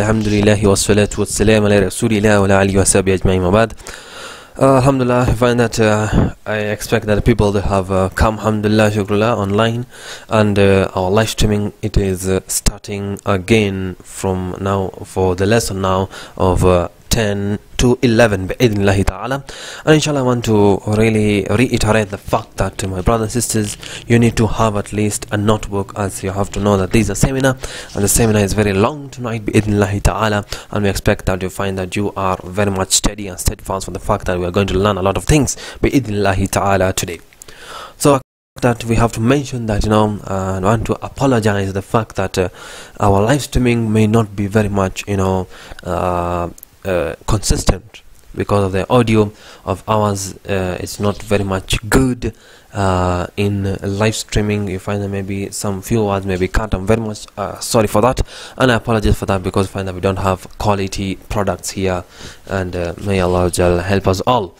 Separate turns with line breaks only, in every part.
Alhamdulillahi wassalatu wassalamu ala rasulillah wa ala alihi wa sahbihi ajma'in wa ba'd. Alhamdulillah, I find that I expect that people that have come, alhamdulillah, shukrullah, online, and our live streaming, it is starting again from now for the lesson now of 10 to 11 bi'idhnillahi ta'ala. And inshallah I want to really reiterate the fact that my brothers and sisters, you need to have at least a notebook, as you have to know that this is a seminar, and the seminar is very long tonight bi'idhnillahi ta'ala, and we expect that you find that you are very much steady and steadfast for the fact that we are going to learn a lot of things bi'idhnillahi ta'ala today. So that we have to mention that, I want to apologize the fact that our live streaming may not be very much consistent, because of the audio of ours. It's not very much good in live streaming. You find that maybe some few words may be cut. I'm very much sorry for that, and I apologize for that, because I find that we don't have quality products here, and may Allah Jal help us all.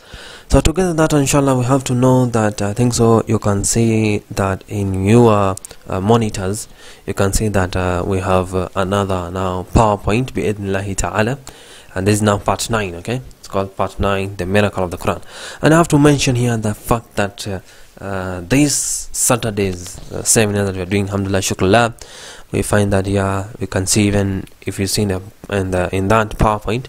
So together that, inshallah, we have to know that I think so you can see that in your monitors, you can see that we have another now PowerPoint bi'idhnillahi ta'ala, and this is now part 9. Okay, it's called part 9, the miracle of the Quran. And I have to mention here the fact that this Saturday's seminar that we are doing, alhamdulillah, shukrullah, we find that we can see, even if you see in that PowerPoint,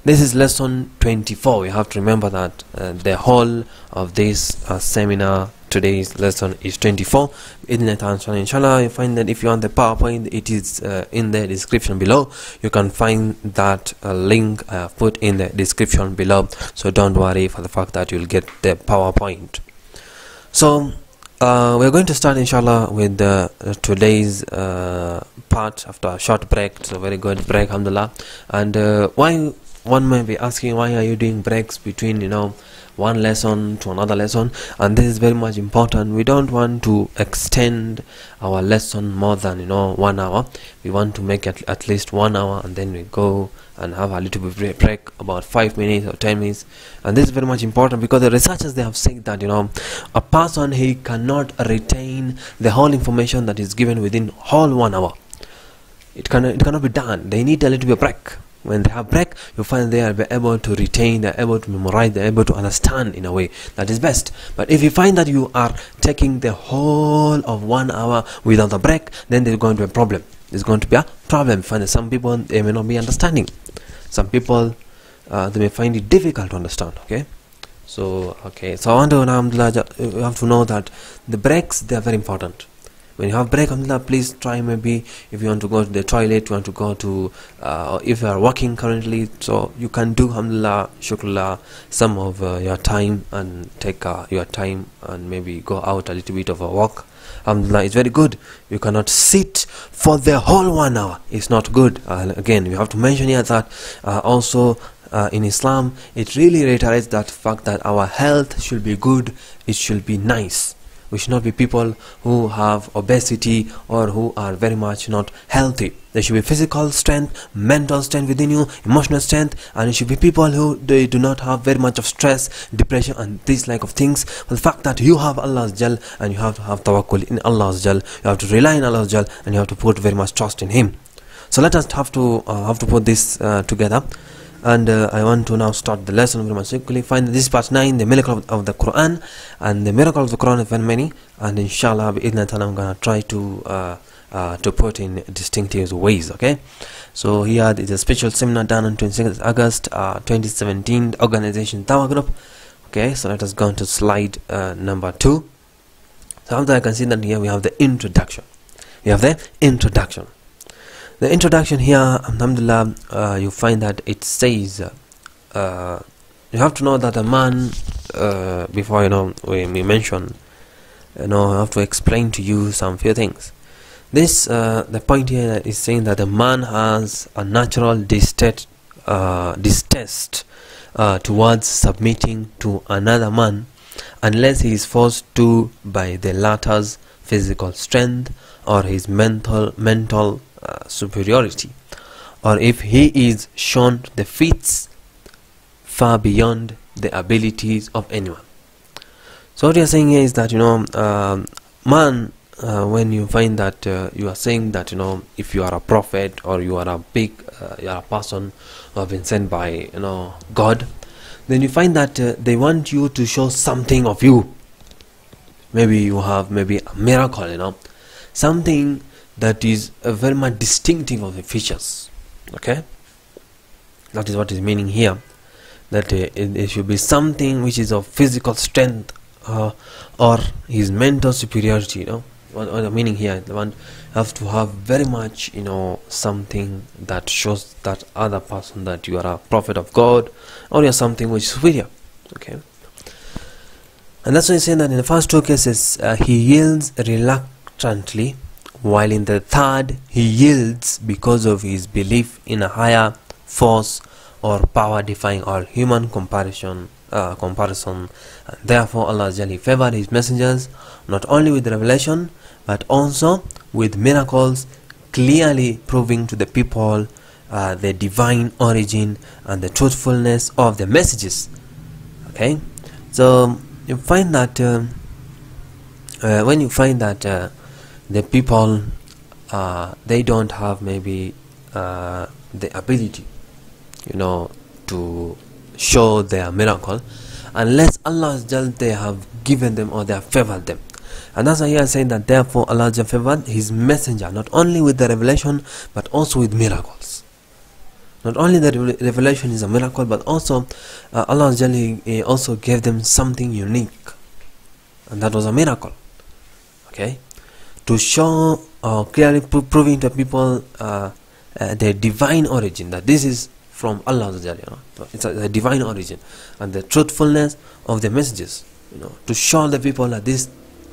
this is lesson 24. We have to remember that the whole of this seminar, today's lesson, is 24. Inshallah, you find that if you want the PowerPoint, it is in the description below. You can find that link I have put in the description below, so don't worry for the fact that you'll get the PowerPoint. So we're going to start, inshallah, with today's part after a short break. It's a very good break, alhamdulillah. And why, one may be asking, why are you doing breaks between one lesson to another lesson? And this is very much important. We don't want to extend our lesson more than 1 hour. We want to make it at least 1 hour, and then we go and have a little bit break, about 5 minutes or 10 minutes. And this is very much important, because the researchers, they have said that a person, he cannot retain the whole information that is given within whole 1 hour. It cannot be done. They need a little bit of break. When they have break, you find they are able to retain, they are able to memorize, they are able to understand in a way that is best. But if you find that you are taking the whole of 1 hour without a break, then there's going to be a problem. There's going to be a problem. Find that some people, they may not be understanding. Some people, they may find it difficult to understand. So I want to, you have to know that the breaks, they are very important. When you have break, alhamdulillah, please try, maybe if you want to go to the toilet, you want to go to, if you are working currently, so you can do, alhamdulillah, shukrullah, some of your time, and take your time and maybe go out a little bit of a walk. Alhamdulillah, it's very good. You cannot sit for the whole 1 hour. It's not good. Again, you have to mention here that also in Islam, it really reiterates that fact that our health should be good, it should be nice. We should not be people who have obesity or who are very much not healthy. There should be physical strength, mental strength within you, emotional strength, and it should be people who they do not have very much of stress, depression, and these like of things. But the fact that you have Allah's Jal, and you have to have tawakkul in Allah's Jal, you have to rely on Allah's Jal, and you have to put very much trust in Him. So let us have to put this together. And I want to now start the lesson very much quickly. Find this part 9, the miracle of the Quran. And the miracle of the Quran is very many. And inshallah, I'm going to try to put in distinctive ways. So here is a special seminar done on 26th August 2017, organization Tawa Group. So let us go on to slide number 2. So after I can see that here we have the introduction. The introduction here, alhamdulillah, you find that it says, you have to know that a man, before we mention, I have to explain to you some few things. This, the point here is saying that a man has a natural distaste towards submitting to another man, unless he is forced to by the latter's physical strength or his mental superiority, or if he is shown the feats far beyond the abilities of anyone. So what you are saying here is that man when you find that you are saying that, you know, if you are a prophet or you are a big you are a person who have been sent by, you know, God, then you find that they want you to show something of you. Maybe you have maybe a miracle, you know, something that is very much distinctive of the features. Okay, that is what is meaning here, that it should be something which is of physical strength or his mental superiority. You know what the meaning here, the one have to have very much, you know, something that shows that other person that you are a prophet of God or you are something which is superior. Okay, and that's why I say that in the first two cases he yields reluctantly, while in the third he yields because of his belief in a higher force or power defying all human comparison. And therefore Allah favored his messengers not only with revelation but also with miracles, clearly proving to the people the divine origin and the truthfulness of the messages. Okay, so you find that when you find that the people they don't have maybe the ability, you know, to show their miracle unless Allah they have given them or they have favored them. And that's why he is saying that therefore Allah favored his messenger not only with the revelation but also with miracles. Not only the revelation is a miracle, but also Allah also gave them something unique, and that was a miracle. Okay, to show clearly proving to people their divine origin, that this is from Allah, you know, it's a divine origin, and the truthfulness of the messages, you know, to show the people that this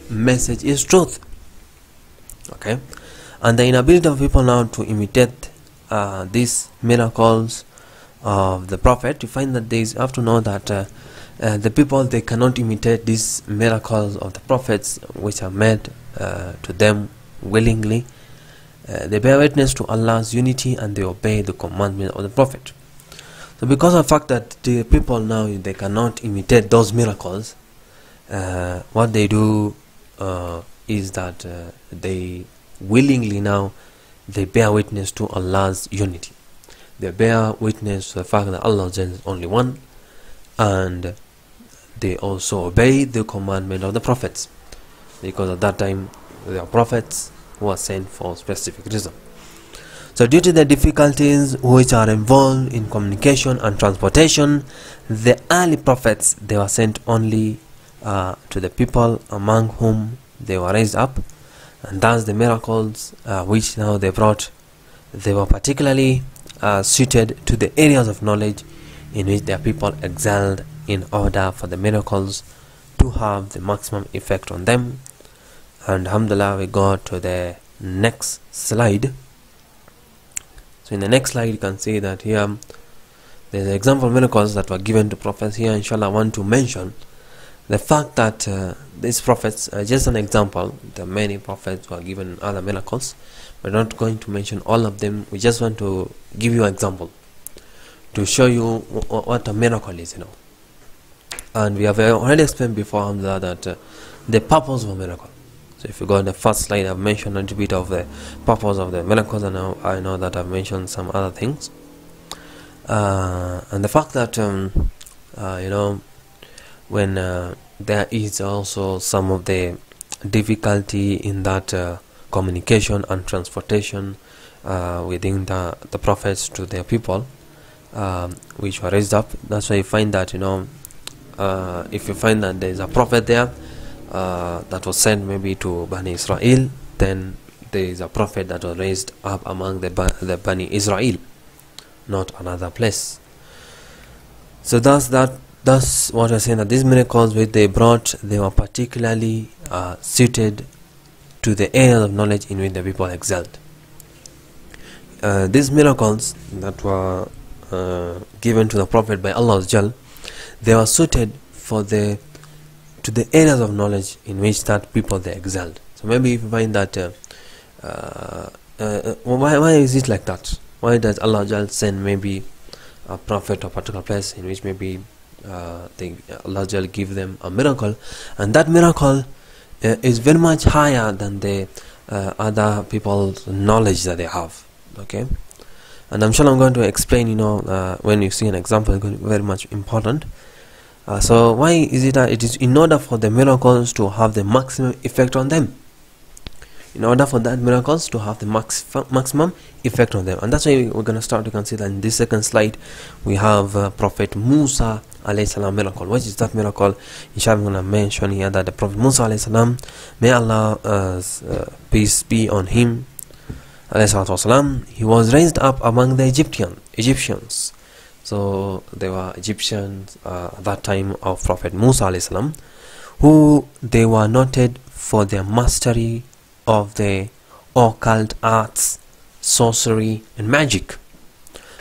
message is truth. Okay, and the inability of people now to imitate these miracles of the prophet, you find that they have to know that the people, they cannot imitate these miracles of the prophets which are made to them willingly. They bear witness to Allah's unity and they obey the commandment of the prophet. So because of the fact that the people now, they cannot imitate those miracles, what they do is that they willingly now they bear witness to Allah's unity. They bear witness to the fact that Allah is only one, and they also obey the commandment of the prophets, because at that time there are prophets who are sent for a specific reason. So due to the difficulties which are involved in communication and transportation, the early prophets, they were sent only to the people among whom they were raised up, and thus the miracles which now they brought, they were particularly suited to the areas of knowledge in which their people excelled, in order for the miracles to have the maximum effect on them. And alhamdulillah, we go to the next slide. So in the next slide you can see that here there's an example of miracles that were given to prophets. Here inshallah I want to mention the fact that these prophets, just an example, the many prophets were given other miracles. We're not going to mention all of them. We just want to give you an example to show you what a miracle is, you know. And we have already explained before, alhamdulillah, that the purpose of a miracle. So if you go on the first slide, I've mentioned a little bit of the purpose of the miracles, and now I know that I've mentioned some other things. And the fact that you know, when there is also some of the difficulty in that communication and transportation within the prophets to their people, which were raised up. That's why you find that, you know, if you find that there is a prophet there that was sent maybe to Bani Israel, then there is a prophet that was raised up among the Bani Israel, not another place. So that's what I'm saying, that these miracles which they brought, they were particularly suited to the area of knowledge in which the people excelled. These miracles that were given to the prophet by Allah, they were suited to the areas of knowledge in which that people they excelled. So maybe if you find that why is it like that? Why does Allah send maybe a prophet to a particular place in which maybe Allah give them a miracle, and that miracle is very much higher than the other people's knowledge that they have. Okay, and I'm sure I'm going to explain, when you see an example, it's going to be very much important. So why is it that it is in order for the miracles to have the maximum effect on them? In order for that miracles to have the maximum effect on them, and that's why we're going to start to consider in this second slide. We have Prophet Musa alayhi salam miracle. What is that miracle? Inshallah, I'm going to mention here that the Prophet Musa alayhi salam, may Allah's peace be on him, alayhi salatu wasalam, he was raised up among the Egyptians. So there were Egyptians at that time of Prophet Musa alayhi salam, who they were noted for their mastery of the occult arts, sorcery and magic.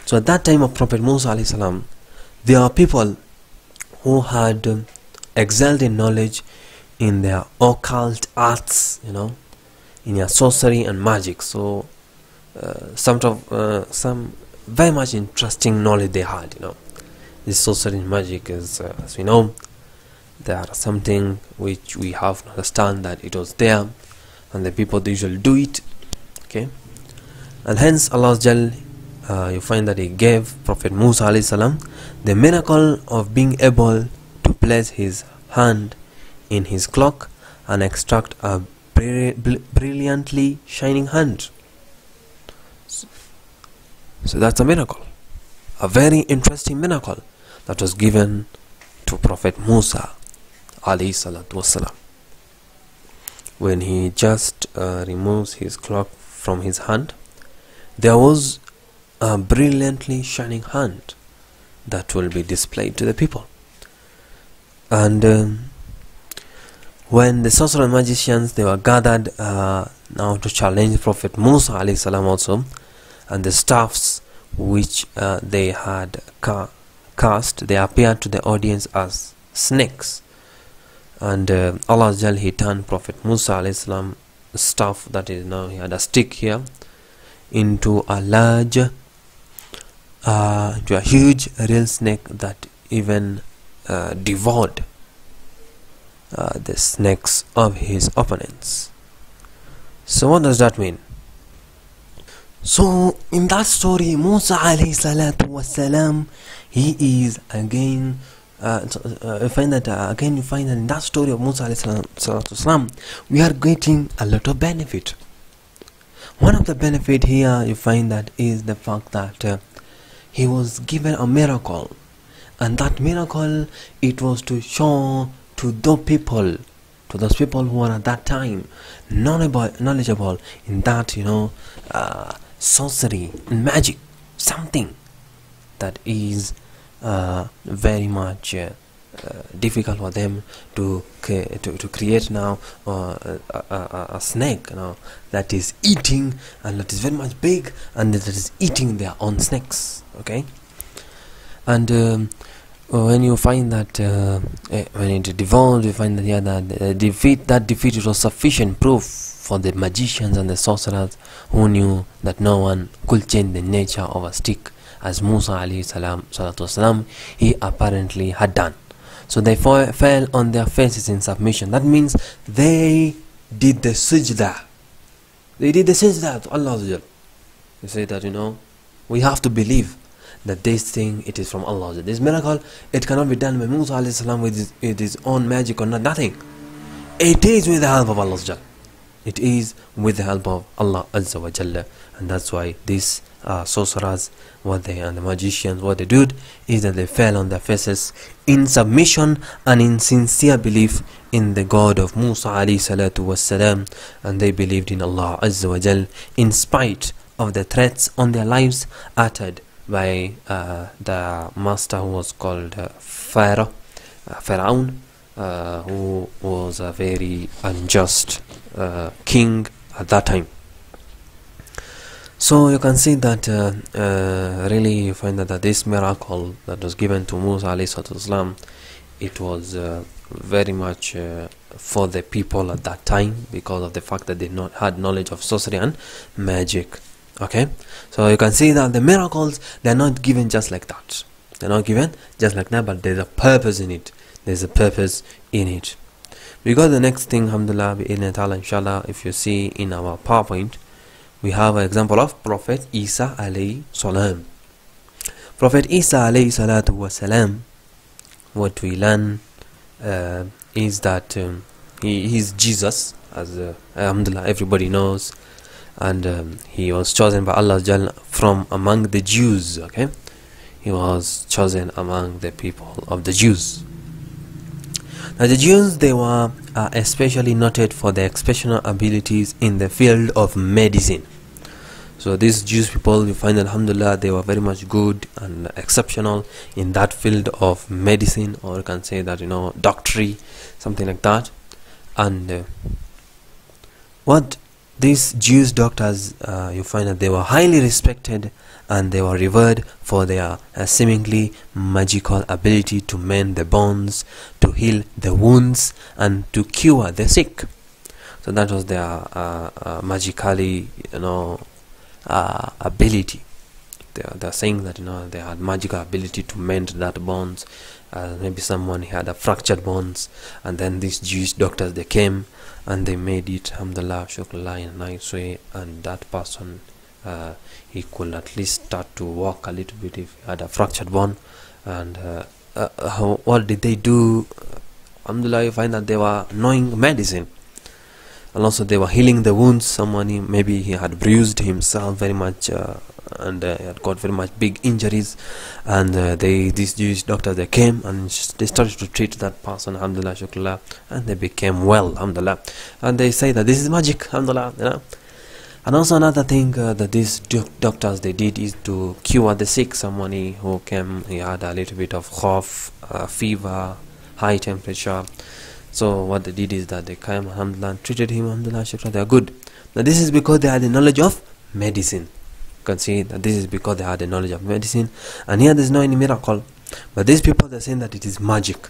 So at that time of Prophet Musa alayhi salam, there are people who had excelled in knowledge in their occult arts, in their sorcery and magic. So some very much interesting knowledge they had. This sorcery and magic is, as we know, there are something which we have to understand that it was there, and the people they usually do it. Okay, and hence Allah you find that he gave Prophet Musa alayhi salam the miracle of being able to place his hand in his clock and extract a brilliantly shining hand. So that's a miracle, a very interesting miracle that was given to Prophet Musa alayhi salatu wasalam. When he just removes his clock from his hand, there was a brilliantly shining hand that will be displayed to the people. And when the sorcerers and magicians, they were gathered now to challenge Prophet Musa alayhi salam also, and the staffs which they had cast, they appeared to the audience as snakes. And Allah he turned Prophet Musa alayhi salam staff, that is, now he had a stick here, into a large, into a huge real snake that even devoured the snakes of his opponents. So what does that mean? So in that story, Musa alayhi salatu wasalam, he is again you find that in that story of Musa alayhi salatu wasalam, we are getting a lot of benefit. One of the benefit here you find that is the fact that he was given a miracle, and that miracle, it was to show to those people who were at that time knowledgeable in that sorcery and magic, something that is very much difficult for them to create now a snake that is eating, and that is very much big, and that is eating their own snakes. Okay, and when you find that when it devolved, you find that that defeat it was sufficient proof for the magicians and the sorcerers who knew that no one could change the nature of a stick, as Musa alayhi salatu wasalam he apparently had done. So they fell on their faces in submission. That means they did the sajda. They did the sajda to Allah. They say that we have to believe that this thing, it is from Allah. This miracle, it cannot be done by Musa alayhi salam with his own magic or nothing. It is with the help of Allah. It is with the help of Allah Azza wa Jalla. And that's why these sorcerers, and the magicians, what they did is that they fell on their faces in submission and in sincere belief in the God of Musa alayhi salatu wassalam, and they believed in Allah Azza wa Jal in spite of the threats on their lives uttered by the master who was called Pharaoh, who was a very unjust king at that time. So you can see that really you find that this miracle that was given to Musa alayhi salam, it was very much for the people at that time, because of the fact that they had knowledge of sorcery and magic. Okay, so you can see that the miracles, they're not given just like that. They're not given just like that, but there's a purpose in it. There's a purpose in it. We got the next thing, alhamdulillah, bi'idhni ta'ala, inshallah. If you see in our PowerPoint, we have an example of Prophet Isa alayhi salam. Prophet Isa alayhi salatu wasalam, what we learn is that he is Jesus, as alhamdulillah everybody knows, and he was chosen by Allah from among the Jews. Okay, he was chosen among the people of the Jews. Now the Jews, they were especially noted for their exceptional abilities in the field of medicine. So these Jewish people, you find, alhamdulillah, they were very much good and exceptional in that field of medicine, or you can say that, doctory, something like that. And what these Jewish doctors, you find that they were highly respected and they were revered for their seemingly magical ability to mend the bones, to heal the wounds, and to cure the sick. So that was their magically, ability. They're saying that they had magical ability to mend that bones. Maybe someone had a fractured bones, and then these Jewish doctors, they came and they made it, alhamdulillah, shukrullah, in a nice way, and that person, he could at least start to walk a little bit if he had a fractured bone. And what did they do? Alhamdulillah, you find that they were knowing medicine, and also they were healing the wounds. Someone, maybe he had bruised himself very much, and had got very much big injuries, and these Jewish doctors, they came and they started to treat that person, alhamdulillah, shukrullah, and they became well, alhamdulillah. And they say that this is magic, alhamdulillah, And also another thing that these doctors, they did is to cure the sick. Someone who came, he had a little bit of cough, fever, high temperature. So what they did is that they came, alhamdulillah, and treated him, alhamdulillah, shukran, they are good. Now this is because they had the knowledge of medicine. You can see that this is because they had the knowledge of medicine. And here there is no any miracle. But these people, they are saying that it is magic.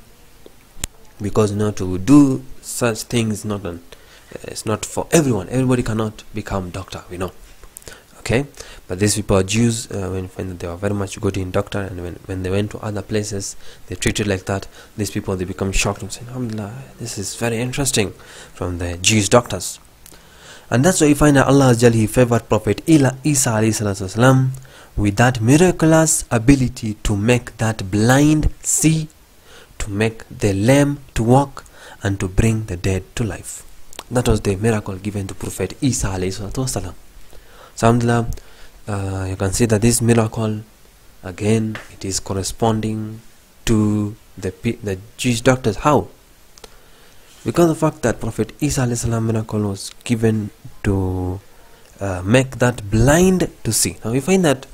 Because to do such things, it's not for everyone. Everybody cannot become doctor, Okay, but these people are Jews. When you find that they are very much good in doctor, and when they went to other places, they treated like that. These people, they become shocked and say, alhamdulillah, this is very interesting, from the Jewish doctors. And that's why you find that Allah He favored Prophet Isa alayhi with that miraculous ability to make that blind see, to make the lame to walk, and to bring the dead to life. That was the miracle given to Prophet Isa alayhi. So alhamdulillah, you can see that this miracle, again, it is corresponding to the Jewish doctors. How? Because the fact that Prophet Isa alayhi miracle was given to make that blind to see. Now we find that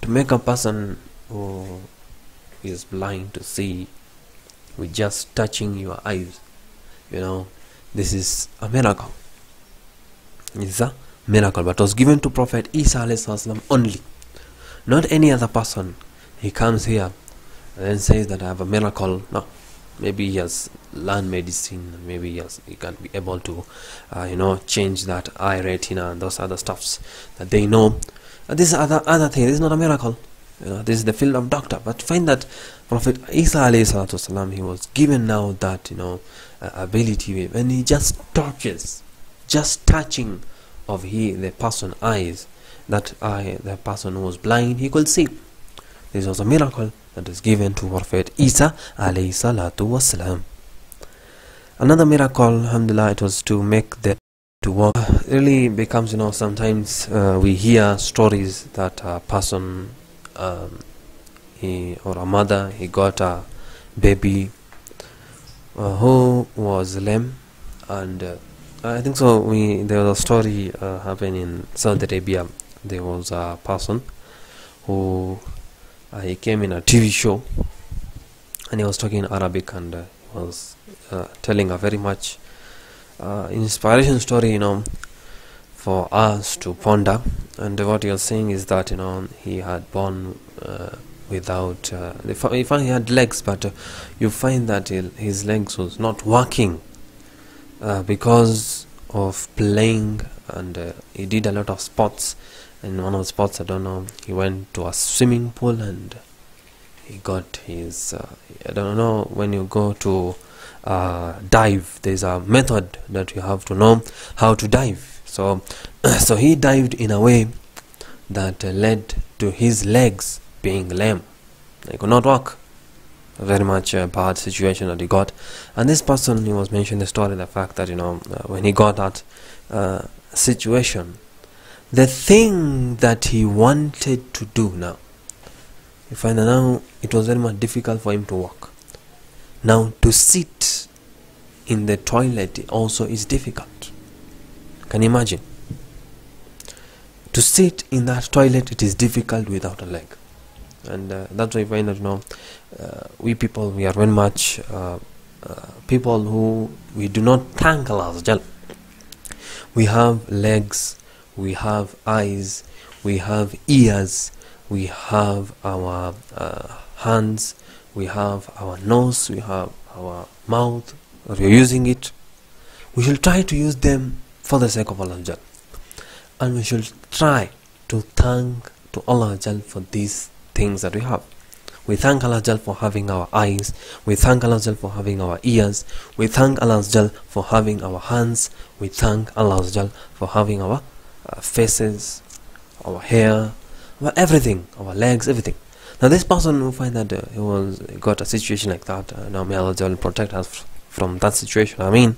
to make a person who is blind to see with just touching your eyes, this is a miracle. It's a miracle, but it was given to Prophet Isa alayhi only, not any other person. He comes here and then says that I have a miracle. No, maybe he has learned medicine, maybe he can be able to change that eye retina and those other stuffs that they know. This is other thing. This is not a miracle. This is the field of doctor. But find that Prophet Isa alayhi he was given now that ability, when he just touches, just touching of the person's eyes, that the person who was blind, he could see. This was a miracle that is given to Prophet Isa alayhi salatu wasalam. Another miracle, alhamdulillah, it was to make the to walk. Really becomes, sometimes we hear stories that a person, or a mother, he got a baby who was lame, and I think so. There was a story happened in Saudi Arabia. There was a person who he came in a TV show, and he was talking in Arabic, and was telling a very much inspiration story, for us to ponder. And what he was saying is that he had born without. He found he had legs, but you find that his legs was not working. Because of playing, and he did a lot of sports. And one of the sports, I don't know, he went to a swimming pool and he got his I don't know, when you go to dive. There's a method that you have to know how to dive. So so he dived in a way that led to his legs being lame. He could not walk. A very much bad situation that he got. And this person, he was mentioning the story, the fact that when he got that situation, the thing that he wanted to do now, you find that now it was very much difficult for him to walk. Now to sit in the toilet also is difficult. Can you imagine? To sit in that toilet, it is difficult without a leg. And that's why you find that we people, we are very much people who we do not thank Allah Azza Jal. We have legs, we have eyes, we have ears, we have our hands, we have our nose, we have our mouth, or we are using it. We should try to use them for the sake of Allah Azza Jal. And we should try to thank to Allah Azza Jal for these things that we have. We thank Allah Azza Jal for having our eyes, we thank Allah Azza Jal for having our ears, we thank Allah Azza Jal for having our hands, we thank Allah Azza Jal for having our faces, our hair, our everything, our legs, everything. Now this person will find that he got a situation like that. Now may Allah Azza Jal protect us from that situation. I mean,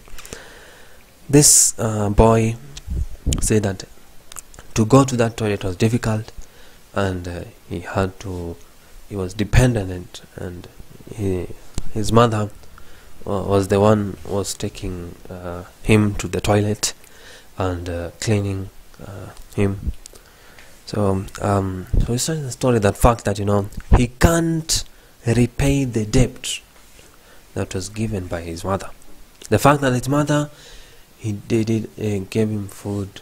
this boy said that to go to that toilet was difficult, and he was dependent, and his mother was the one was taking him to the toilet and cleaning him. So he's telling the story, that fact that he can't repay the debt that was given by his mother. The fact that his mother gave him food,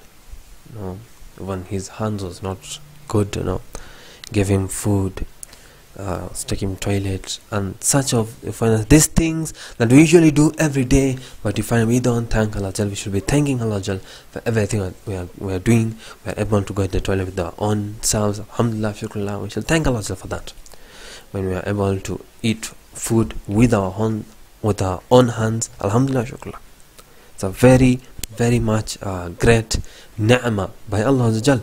when his hands was not good, gave him food, taking him toilet, and such of these things that we usually do every day, but you find we don't thank Allah Jal. We should be thanking Allah Jal for everything that we are doing. We are able to go to the toilet with our own selves. Alhamdulillah, shukrullah. We should thank Allah Jal for that. When we are able to eat food with our own hands, alhamdulillah, shukrullah. It's a very, very much great ni'mah by Allah Azza Jal.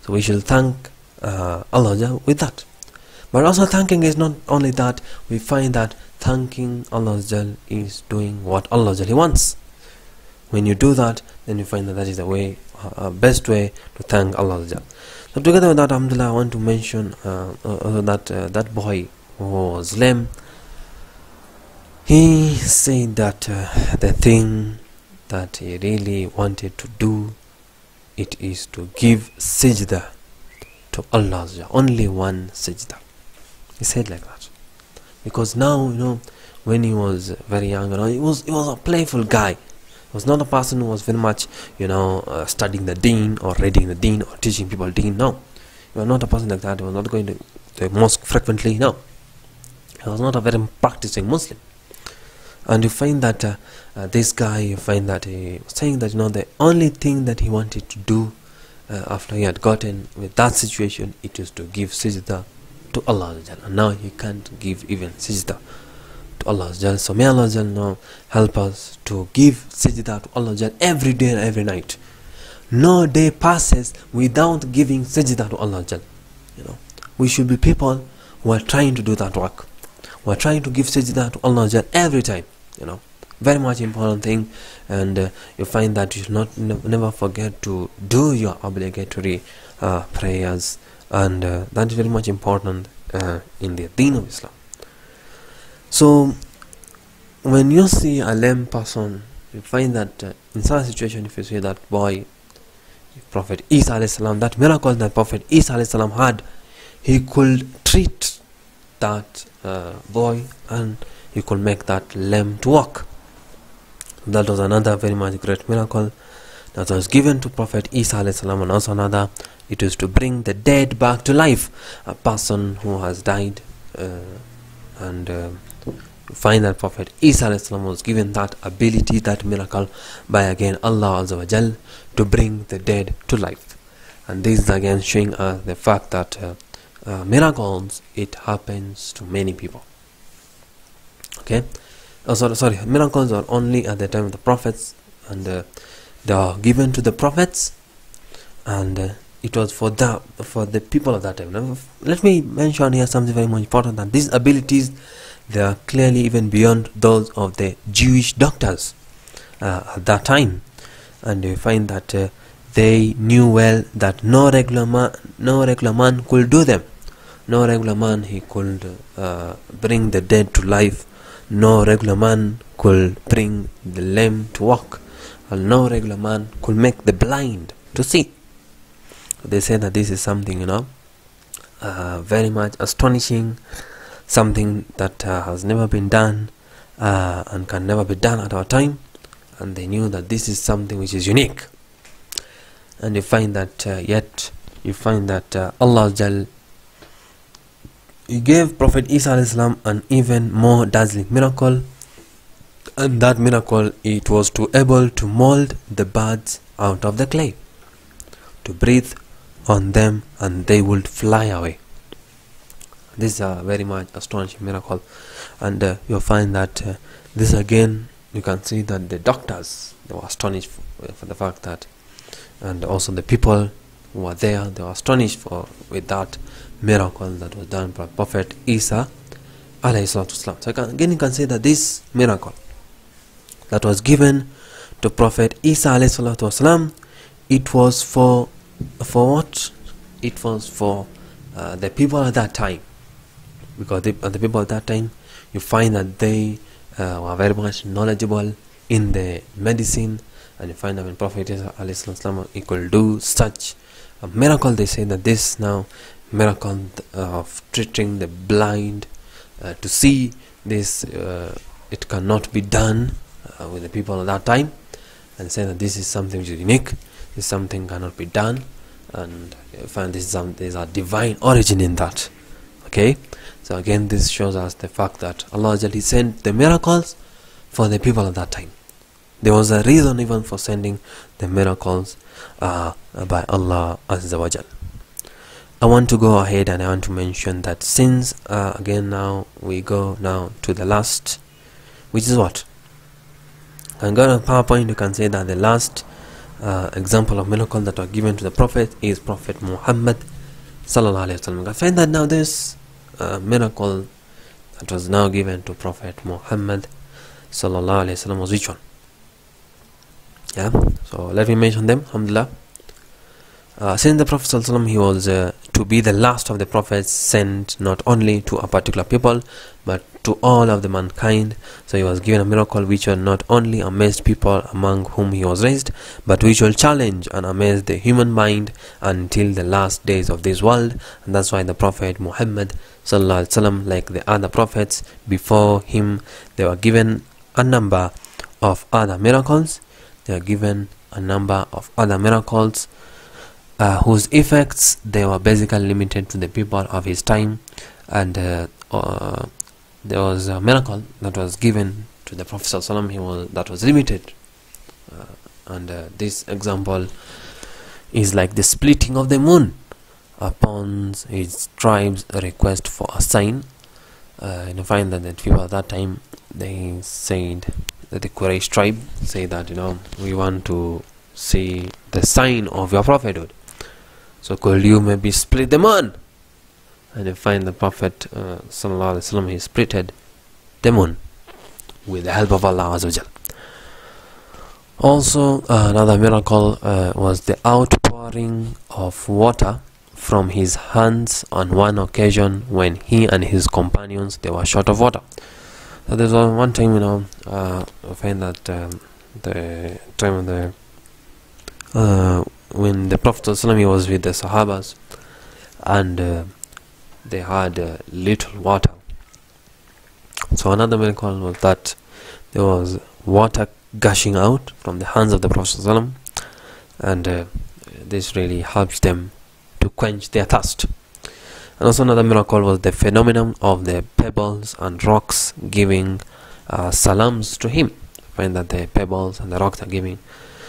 So we should thank Allah Azza Jal with that. But also thanking is not only that. We find that thanking Allah Azza Jal is doing what Allah Azza Jal wants. When you do that, then you find that is the way, best way to thank Allah Azza Jal. So together with that, alhamdulillah, I want to mention that boy who was lame. He said that the thing that he really wanted to do, it is to give sajda to Allah Azza Jal. Only one sajda. He said like that, because now when he was very young, he was a playful guy. He was not a person who was very much studying the deen or reading the deen or teaching people deen. No, he was not a person like that. He was not going to the mosque frequently. No, he was not a very practicing Muslim. And you find that this guy, you find that he was saying that the only thing that he wanted to do after he had gotten with that situation, it is to give sajda to Allah Azza Jal. And now he can't give even sajda to Allah Azza Jal. So may Allah Azza Jal now help us to give sajda to Allah Azza Jal every day and every night. No day passes without giving sajda to Allah Azza Jal. We should be people who are trying to do that work. We are trying to give sajda to Allah Azza Jal every time. Very much important thing. And you find that you should not never forget to do your obligatory prayers, and that is very much important in the deen of Islam. So when you see a lame person, you find that in such a situation, if you see that boy, Prophet Isa alayhi salam, that miracle that Prophet Isa alayhi salam had, he could treat that boy and he could make that lame to walk. That was another very much great miracle that was given to Prophet Isa alayhi salam. And also another, it is to bring the dead back to life. A person who has died, and find that Prophet Isa alayhi salam was given that ability, that miracle, by again Allah Azza wa Jal to bring the dead to life. And this is again showing us the fact that miracles, it happens to many people. Okay, miracles are only at the time of the prophets, and they are given to the prophets, and it was for the people of that time. Now, let me mention here something very much important, that these abilities, they are clearly even beyond those of the Jewish doctors at that time, and you find that they knew well that no regular man could do them. No regular man, he could bring the dead to life. No regular man could bring the lame to walk, and no regular man could make the blind to see. They say that this is something, very much astonishing, something that has never been done and can never be done at our time, and they knew that this is something which is unique. And you find that Allah Jal, He gave Prophet Isa alayhi salam an even more dazzling miracle, and that miracle, it was to able to mold the birds out of the clay, to breathe on them and they would fly away. This is a very much astonishing miracle, and you'll find that this again, you can see that the doctors, they were astonished for the fact that, and also the people who were there, they were astonished with that miracle that was done by Prophet Isa alayhi salatu wasalam. So again you can see that this miracle that was given to Prophet Isa alayhi salatu wasalam, it was for what? It was for the people at that time, because the people at that time, you find that they were very much knowledgeable in the medicine, and you find that when Prophet Isa alayhi salatu wasalam, he could do such a miracle. They say that this now miracle of treating the blind to see, this it cannot be done with the people at that time, and say that this is something which is unique, this something cannot be done, and you find there's a divine origin in that. Okay, so again this shows us the fact that Allah Jal, He sent the miracles for the people at that time. There was a reason even for sending the miracles by Allah Azza wa Jal. I want to go ahead and I want to mention that since again now we go now to the last, which is what? And go on PowerPoint, you can say that the last example of miracle that were given to the Prophet is Prophet Muhammad sallallahu alaihi wasallam. I find that now this miracle that was now given to Prophet Muhammad sallallahu alaihi wasallam was which one? Yeah, so let me mention them. Alhamdulillah. Since the Prophet sallallahu alaihi wasallam, he was to be the last of the prophets sent not only to a particular people but to all of the mankind, so he was given a miracle which will not only amaze people among whom he was raised, but which will challenge and amaze the human mind until the last days of this world. And that's why the Prophet Muhammad sallallahu alaihi wasallam, like the other prophets before him, they were given a number of other miracles. They are given a number of other miracles whose effects, they were basically limited to the people of his time. And there was a miracle that was given to the Prophet ﷺ, that was limited, and this example is like the splitting of the moon upon his tribe's request for a sign. You find that the people at that time, they said that the Quraysh tribe say that, we want to see the sign of your prophethood, so could you maybe split the moon? And you find the Prophet sallallahu alaihi wasallam, he splitted the moon with the help of Allah Azza wa Jal. Also another miracle was the outpouring of water from his hands on one occasion when he and his companions, they were short of water. So there's one time, I find that the time of the when the Prophet ﷺ, he was with the Sahabas, and they had little water. So another miracle was that there was water gushing out from the hands of the Prophet ﷺ, and this really helps them to quench their thirst. And also another miracle was the phenomenon of the pebbles and rocks giving salams to him. Find that the pebbles and the rocks are giving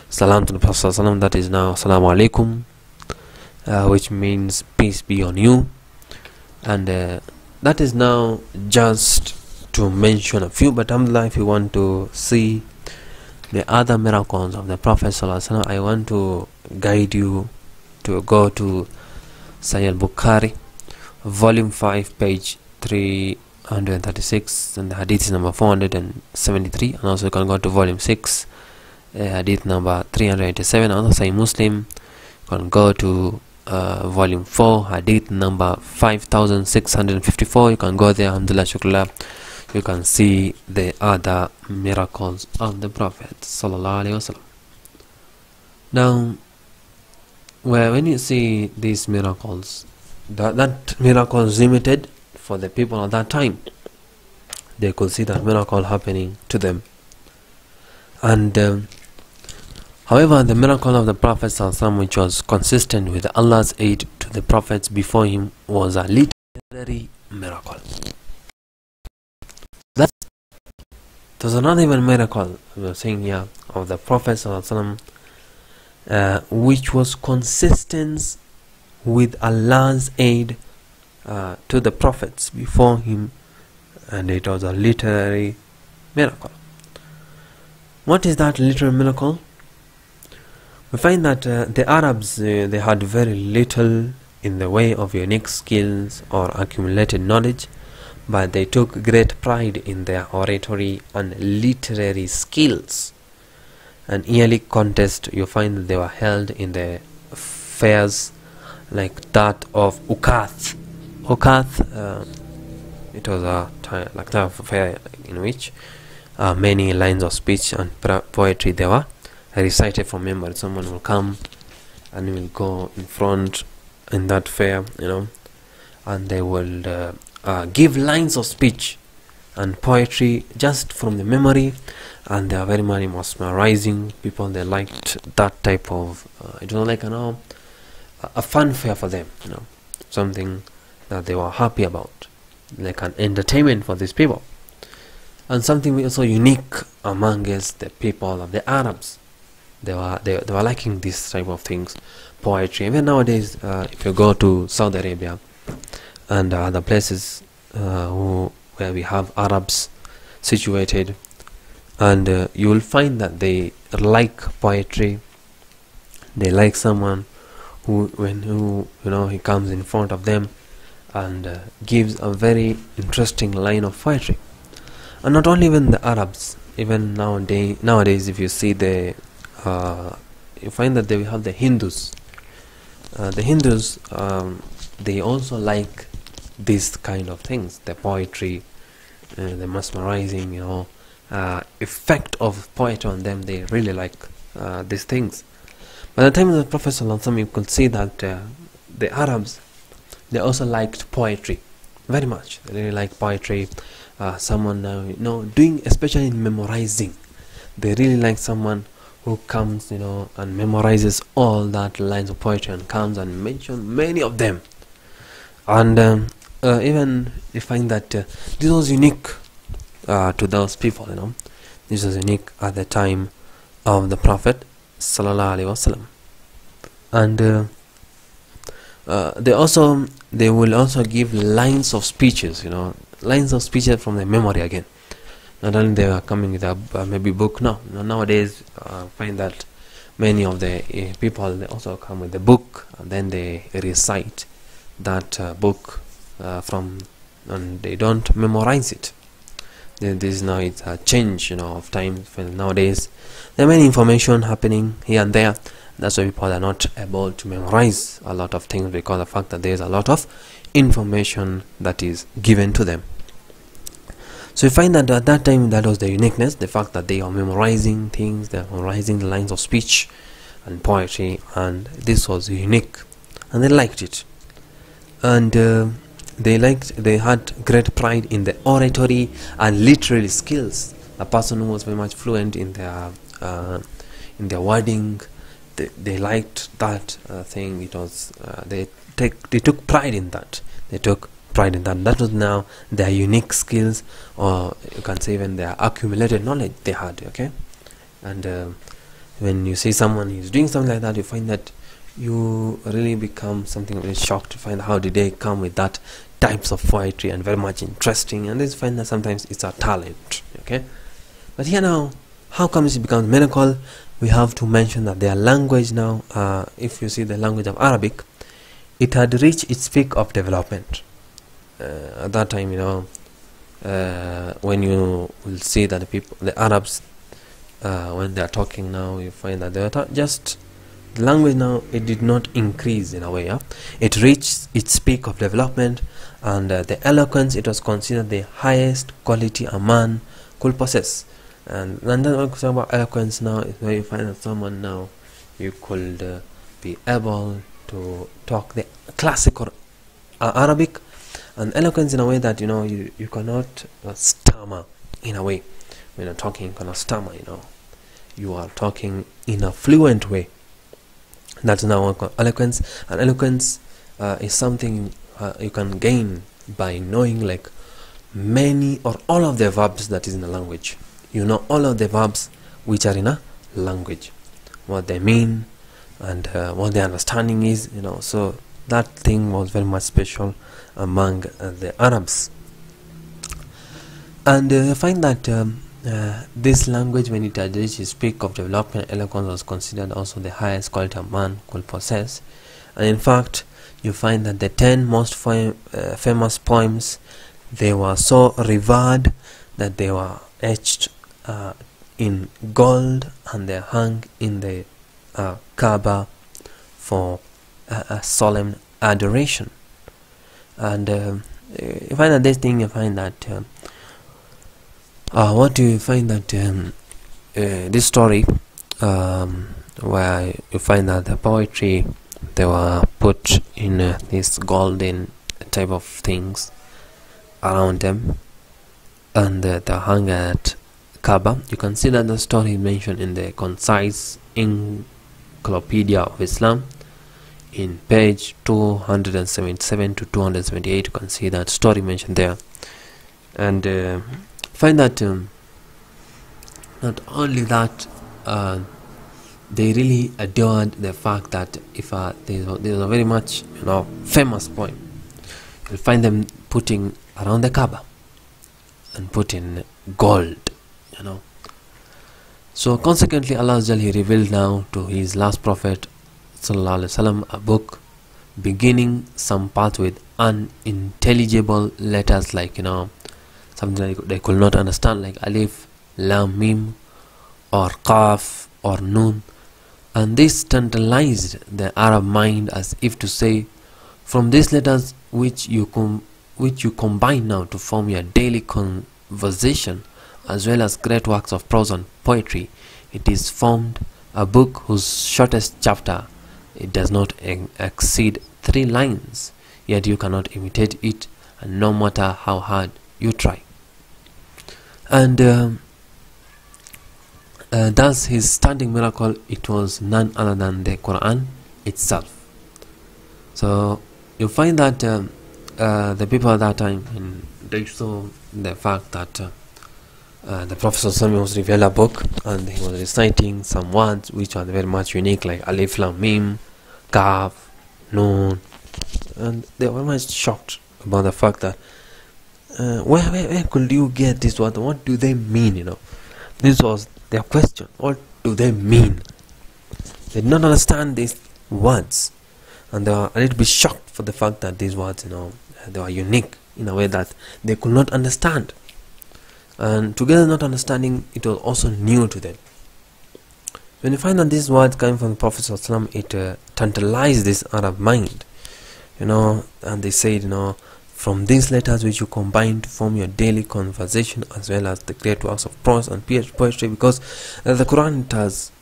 salam to the Prophet ﷺ, that is now Assalamu Aleikum, which means peace be on you. And that is now just to mention a few, but alhamdulillah, if you want to see the other miracles of the Prophet ﷺ, I want to guide you to go to Sahih al-Bukhari, volume 5, page 336, and the hadith is number 473, and also you can go to volume 6, hadith number 387, and also Sahih Muslim, you can go to volume 4, hadith number 5654, you can go there, alhamdulillah, shukrullah, you can see the other miracles of the Prophet sallallahu alaihi wasallam. Now, when you see these miracles, that miracle is limited for the people at that time. They could see that miracle happening to them. And however, the miracle of the Prophet ﷺ, which was consistent with Allah's aid to the prophets before him, was a literary miracle. That was not even miracle we are saying here of the Prophet ﷺ, which was consistent with Allah's aid to the prophets before him, and it was a literary miracle. What is that literary miracle? We find that the Arabs, they had very little in the way of unique skills or accumulated knowledge, but they took great pride in their oratory and literary skills. An yearly contest, you find that they were held in the fairs like that of Ukath. It was a like that of fair in which many lines of speech and poetry they were recited from memory. Someone will come and will go in front in that fair, and they will give lines of speech and poetry just from the memory, and they are very much mesmerizing. People, they liked that type of it was like a fun fair for them, something that they were happy about, like an entertainment for these people, and something also unique amongst the people of the Arabs. They were liking this type of things, poetry. Even nowadays, if you go to Saudi Arabia and other places where we have Arabs situated, and you will find that they like poetry. They like someone who he comes in front of them and gives a very interesting line of poetry. And not only even the Arabs, even nowadays, if you see you find that they have the Hindus. The Hindus, they also like these kind of things, the poetry, the mesmerizing, effect of poetry on them. They really like these things. By the time of the Prophet ﷺ, you could see that the Arabs, they also liked poetry very much. They really like poetry. Someone doing, especially in memorizing, they really like someone who comes, and memorizes all that lines of poetry and comes and mentions many of them. And even you find that this was unique to those people. This was unique at the time of the Prophet sallallahu alaihi wasallam. And they will also give lines of speeches, lines of speeches from the memory again. Not only they are coming with a maybe book. Nowadays find that many of the people, they also come with the book, and then they recite that book from, and they don't memorize it. This now it's a change of time. Nowadays there are many information happening here and there. That's why people are not able to memorize a lot of things, because of the fact that there is a lot of information that is given to them. So you find that at that time, that was the uniqueness, the fact that they are memorizing things, they are memorizing the lines of speech and poetry, and this was unique, and they liked it. And they had great pride in the oratory and literary skills. A person who was very much fluent in their wording, they liked that thing. It was they took pride in that. That was now their unique skills, or you can say even their accumulated knowledge they had. Okay, and when you see someone is doing something like that, you find that you really become something really shocked to find how did they come with that types of poetry and very much interesting, and they find that sometimes it's a talent. Okay, but here now, how comes it becomes miracle? We have to mention that their language now, if you see the language of Arabic, it had reached its peak of development. At that time, when you will see that the Arabs, when they are talking now, you find that they are just the language now, it did not increase in a way. It reached its peak of development, and the eloquence, it was considered the highest quality a man could possess. And then when we talk about eloquence now, is where you find that someone now, you could be able to talk the classical Arabic, and eloquence in a way that you cannot stammer in a way. When you're talking, you cannot stammer. You are talking in a fluent way. That's now what we call eloquence. And eloquence is something you can gain by knowing like many or all of the verbs that is in the language. You know all of the verbs which are in a language, what they mean, and what the understanding is. So that thing was very much special among the Arabs. And I find that this language, when it had reached its peak of development, eloquence was considered also the highest quality a man could possess. And in fact, you find that the 10 most famous poems, they were so revered that they were etched in gold, and they hung in the Kaaba for a solemn adoration. And you find that this thing, you find that what do you find that this story where you find that the poetry, they were put in this golden type of things around them, and they hung at Kaaba. You can see that the story mentioned in the concise Encyclopedia of Islam in page 277 to 278. You can see that story mentioned there. And find that not only that, they really adored the fact that if there's a very much famous poem, you'll find them putting around the Kaaba and put in gold. So consequently, Allah He revealed now to His last prophet Sallallahu Alaihi Wasallam a book beginning some parts with unintelligible letters, like something like they could not understand, like Alif, Lam, Mim, or Qaf, or Nun. And this tantalized the Arab mind, as if to say, from these letters which you combine now to form your daily conversation, as well as great works of prose and poetry, it is formed a book whose shortest chapter, it does not exceed 3 lines, yet you cannot imitate it, and no matter how hard you try. And thus his standing miracle, it was none other than the Quran itself. So you find that the people at that time, they saw the fact that the Prophet ﷺ was revealed a book, and he was reciting some words which are very much unique, like Alif, Lam, Mim, Kaf, Noon, and they were much shocked about the fact that where could you get this word? What do they mean? This was their question. What do they mean? They did not understand these words, and they were a little bit shocked for the fact that these words, they were unique in a way that they could not understand. And together not understanding, it was also new to them. When you find that these words coming from the Prophet ﷺ, it tantalized this Arab mind, and they said, from these letters which you combine to form your daily conversation, as well as the great works of prose and poetry, because the Quran,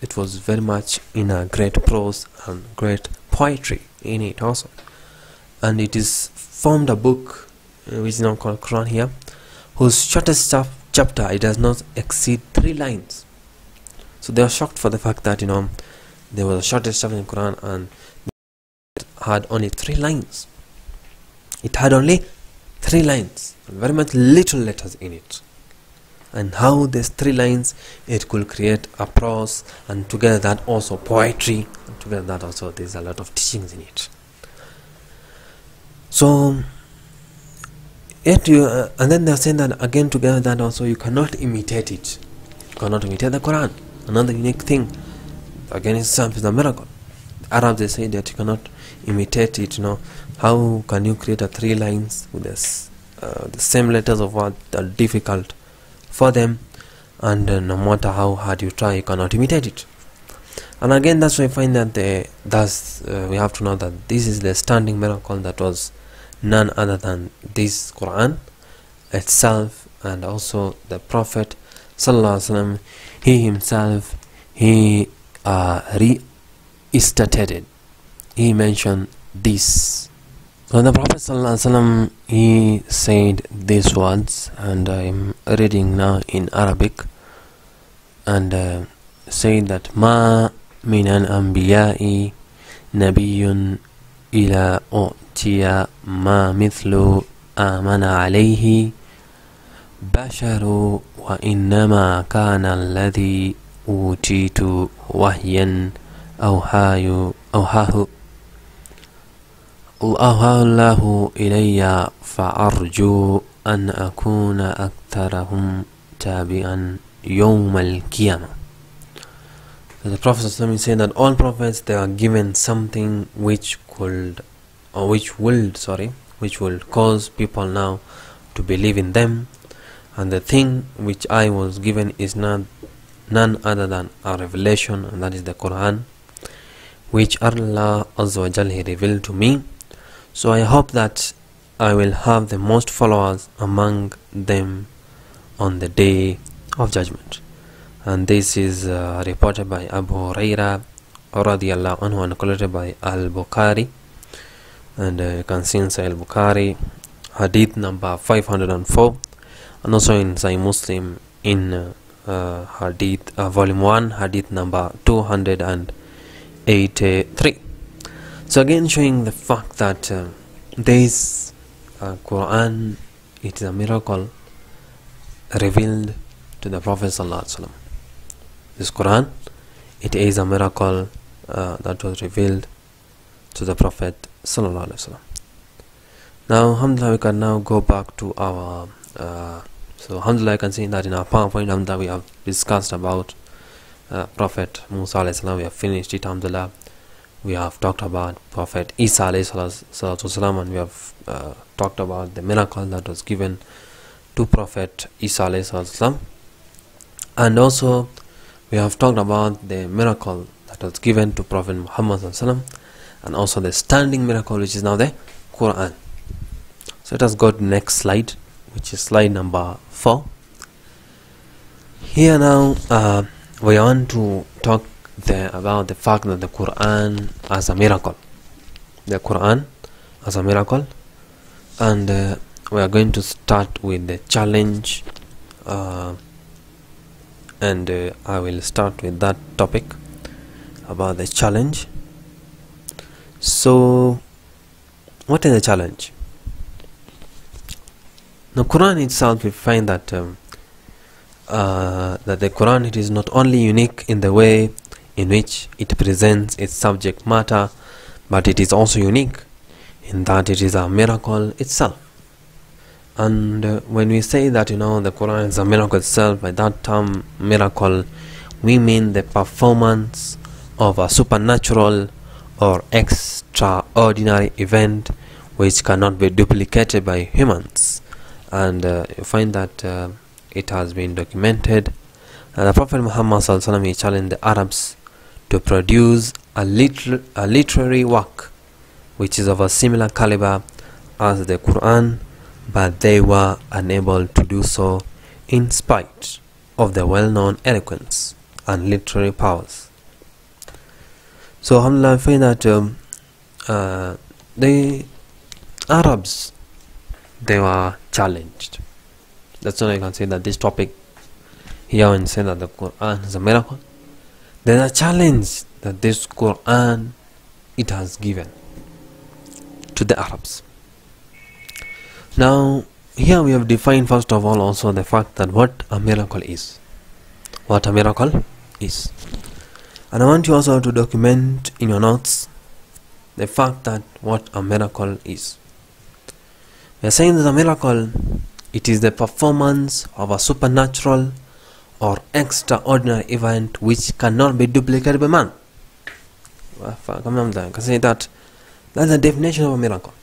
it was very much in a great prose and great poetry in it also. And it is formed a book, which is now called Quran here, whose shortest chapter, it does not exceed 3 lines. So they are shocked for the fact that there was a shortest chapter in Quran, and it had only 3 lines. It had only 3 lines, very much little letters in it. And how these 3 lines, it could create a prose, and together that also poetry, and together that also there's a lot of teachings in it. So yet you and then they're saying that again together that also you cannot imitate it. You cannot imitate the Quran. Another unique thing again itself is a miracle. Arabs, they say that you cannot imitate it. How can you create 3 lines with this the same letters of what are difficult for them, and no matter how hard you try, you cannot imitate it. And again, that's why I find that we have to know that this is the standing miracle that was none other than this Quran itself, and also the Prophet Sallallahu Alaihi Wasallam, he himself, he restated, he mentioned this. So the Prophet Sallallahu Alaihi Wasallam, he said these words, and I'm reading now in Arabic, and saying that Ma min al-anbiya'i nabiyyun ila u'tiya ma mithlu amana alayhi basharu wa innama kana alladhi utitu wahyan awhahu Allahu ilayya fa'arju an akuna aktharahum tabi'an yawm al-qiyamah. The Prophet is saying that all prophets, they are given something which will cause people now to believe in them, and the thing which I was given is none other than a revelation, and that is the Quran, which Allah Azza wa Jal, he revealed to me. So I hope that I will have the most followers among them on the day of judgment. And this is reported by Abu Huraira radiyallahu anhu and collected by Al-Bukhari, and you can see in Sahih Al-Bukhari hadith number 504, and also in Sahih Muslim in hadith volume 1 hadith number 283. So again, showing the fact that this Quran, it is a miracle revealed to the Prophet Sallallahu Alaihi Wasallam. This Quran, it is a miracle that was revealed to the Prophet Sallallahu Alaihi Wasallam. Now, alhamdulillah, we can now go back to our so alhamdulillah, I can see that in our PowerPoint, alhamdulillah, we have discussed about Prophet Musa Alayhi Salam. We have finished it, alhamdulillah. We have talked about Prophet Isa Alayhi Salam, and we have talked about the miracle that was given to Prophet Isa Alayhi Salam, and also we have talked about the miracle that was given to Prophet Muhammad Sallallahu, and also the standing miracle, which is now the Quran. So let us go to the next slide, which is slide number 4. Here now we want to talk about the fact that the Quran as a miracle, the Quran as a miracle, and we are going to start with the challenge, and I will start with that topic about the challenge. So what is the challenge? The Quran itself, we find that the Quran, it is not only unique in the way in which it presents its subject matter, but it is also unique in that it is a miracle itself. And when we say that the Quran is a miracle itself, by that term miracle, we mean the performance of a supernatural or extraordinary event which cannot be duplicated by humans. And you find that it has been documented. The Prophet Muhammad Sallallahu Alaihi Wasallam, he challenged the Arabs to produce a literary work which is of a similar caliber as the Quran, but they were unable to do so in spite of the well-known eloquence and literary powers. So alhamdulillah, I find that the Arabs, they were challenged. That's why I can say that this topic here, when say that the Quran is a miracle, there is a challenge that this Quran, it has given to the Arabs. Now here we have defined first of all also the fact that what a miracle is. What a miracle is. And I want you also to document in your notes the fact that what a miracle is. We are saying that a miracle, it is the performance of a supernatural or extraordinary event which cannot be duplicated by man. Can say that that's the definition of a miracle.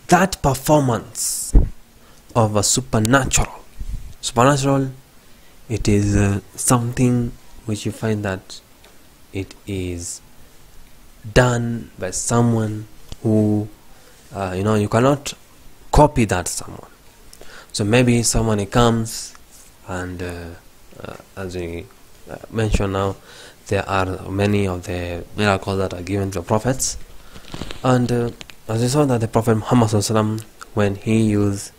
That performance of a supernatural, it is something which you find that it is done by someone who you cannot copy that someone. So maybe someone, he comes and as we mentioned now, there are many of the miracles that are given to the prophets, and as we saw that the Prophet Muhammad Assalam, when he used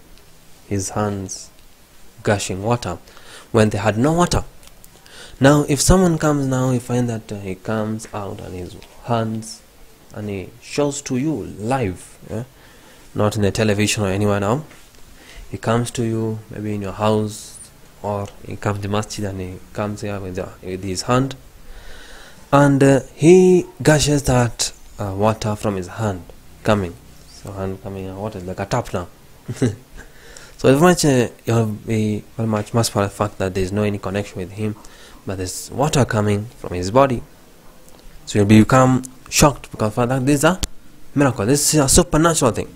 his hands gushing water when they had no water. Now if someone comes now, you find that he comes out on his hands and he shows to you live, not in the television or anywhere. Now he comes to you maybe in your house, or he comes to masjid and he comes here with his hand, and he gushes that water from his hand coming. So hand coming and water is like a tap now. So very much you'll be very much must for the fact that there is no any connection with him, but there's water coming from his body. So you'll become shocked, because for that this is a miracle. This is a supernatural thing.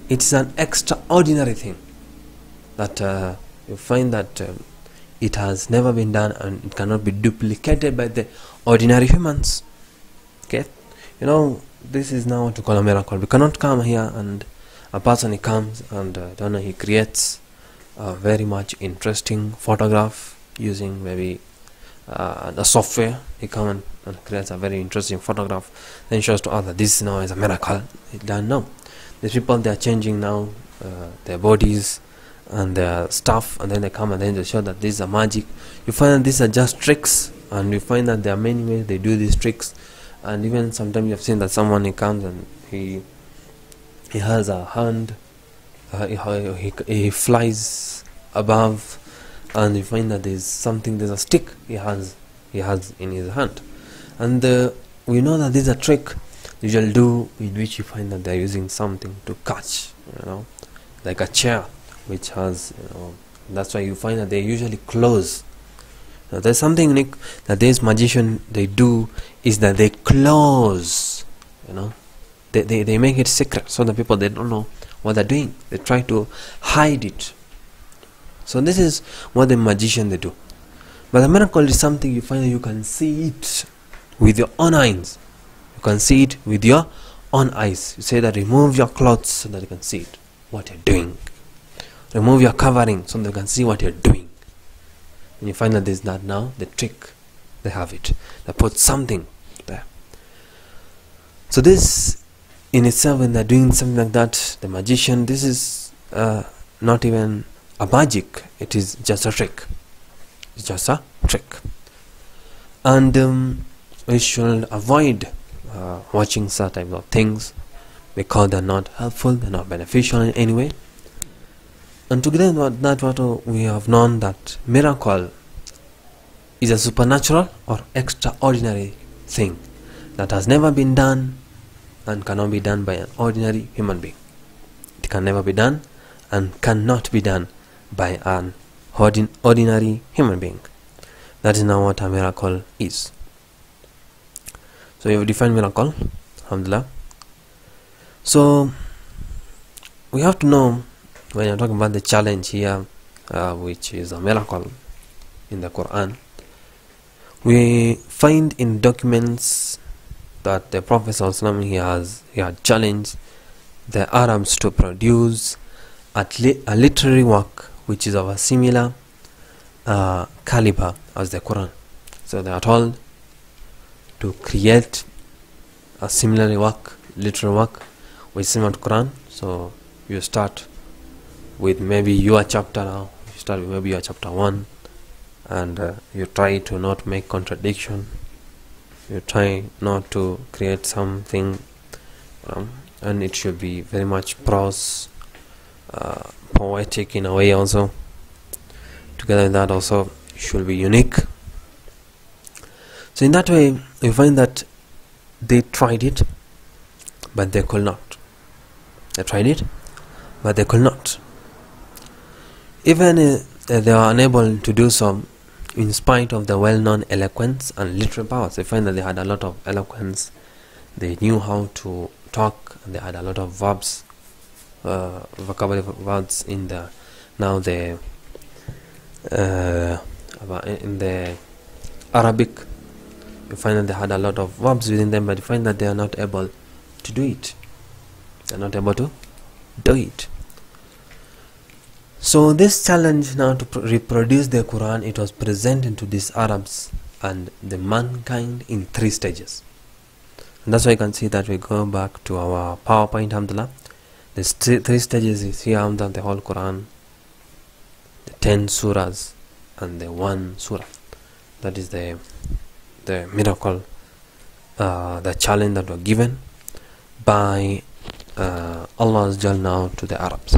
It is an extraordinary thing that you find that it has never been done, and it cannot be duplicated by the ordinary humans. Okay, this is now what to call a miracle. We cannot come here and a person, he comes and he creates a very much interesting photograph using maybe the software. He comes and creates a very interesting photograph, then shows to others, this now is a miracle. It done now. These people, they are changing now their bodies and their stuff, and then they come and then they show that this is a magic. You find that these are just tricks, and you find that there are many ways they do these tricks. And even sometimes you have seen that someone, he comes and he has a hand, he flies above, and you find that there's a stick he has in his hand, and we know that this is a trick usually do, in which you find that they're using something to catch, like a chair which has, that's why you find that they usually close. Now there's something unique that this magician, they do, is that they close, they make it secret, so the people, they don't know what they're doing. They try to hide it. So this is what the magician, they do. But the miracle is something you find that you can see it with your own eyes. You can see it with your own eyes. You say that remove your clothes so that you can see it, what you're doing. Remove your covering so that you can see what you're doing. And you find that there's that now, the trick, they have it. They put something there. So this in itself, when they're doing something like that, the magician, this is not even a magic, it is just a trick. It's just a trick. And we should avoid watching such type of things, because they're not helpful, they're not beneficial in any way. And together with that, what we have known, that miracle is a supernatural or extraordinary thing that has never been done and cannot be done by an ordinary human being. It can never be done and cannot be done by an ordinary human being. That is now what a miracle is. So we have defined miracle, alhamdulillah. So we have to know, when you're talking about the challenge here, which is a miracle in the Quran, we find in documents that the Prophet ﷺ, he had challenged the Arabs to produce a literary work which is of a similar caliber as the Quran. So they are told to create a similar work, literary work, which is similar to Quran. So you start with maybe your chapter now. You start with maybe your chapter 1, and you try to not make contradiction. You try not to create something, and it should be very much prose, poetic in a way also. Together with that also, it should be unique. So in that way, you find that they tried it, but they could not. They tried it, but they could not. Even they were unable to do so in spite of the well-known eloquence and literary powers. They find that they had a lot of eloquence, they knew how to talk, and they had a lot of verbs, vocabulary words in the in the Arabic. You find that they had a lot of verbs within them, but you find that they are not able to do it. They are not able to do it. So this challenge now to reproduce the Quran, it was presented to these Arabs and the mankind in 3 stages. And that's why you can see that we go back to our PowerPoint, alhamdulillah. The 3 stages is here, alhamdulillah, the whole Quran, the 10 surahs and the 1 surah. That is the miracle, the challenge that were given by Allah now to the Arabs.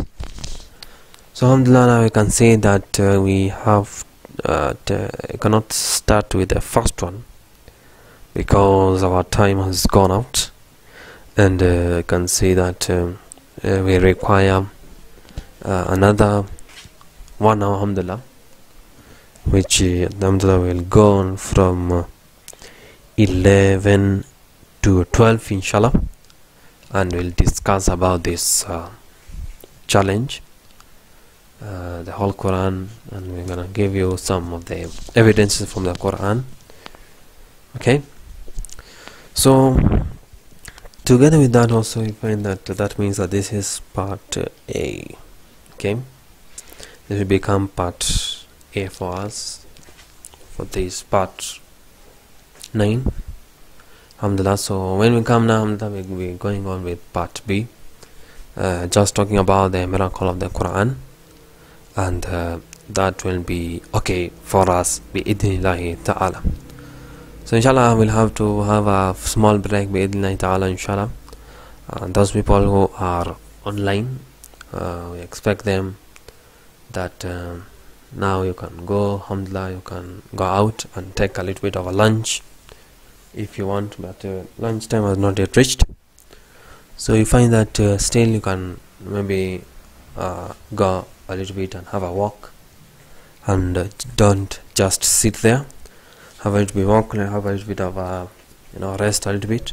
So alhamdulillah, now we can say that we have cannot start with the first one because our time has gone out, and I can say that we require another 1 hour, alhamdulillah, which alhamdulillah will go on from 11 to 12 inshallah, and we'll discuss about this challenge, the whole Quran, and we're gonna give you some of the evidences from the Quran. Okay, so together with that also you find that that means that this is part A. Okay, this will become part A for us for this part 9, alhamdulillah. So when we come now, alhamdulillah, we'll be going on with part B, just talking about the miracle of the Quran, and that will be okay for us bi-idhnillahi ta'ala. So inshallah we'll have to have a small break bi-idhnillahi ta'ala, inshallah. Those people who are online, we expect them that now you can go, alhamdulillah, you can go out and take a little bit of a lunch if you want, but lunch time has not yet reached. So you find that still you can maybe go a little bit and have a walk, and don't just sit there. Have a little bit walk, have a little bit of a rest a little bit,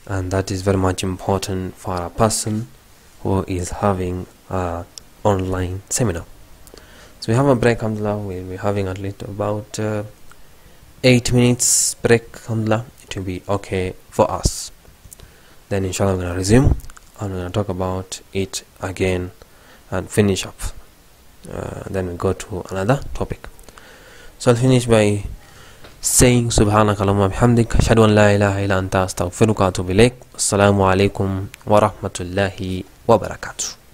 and that is very much important for a person who is having a online seminar. So we have a break, alhamdulillah. We'll be having at least about 8 minutes break, alhamdulillah. It will be okay for us. Then inshallah we're gonna resume and we're gonna talk about it again and finish up. Then we go to another topic. So I'll finish by saying subhanaka Allahumma bihamdik ashhadu an la ilaha illa anta astaghfiruka wa atubu ilaik. Assalamu alaikum wa rahmatullahi wa barakatuh.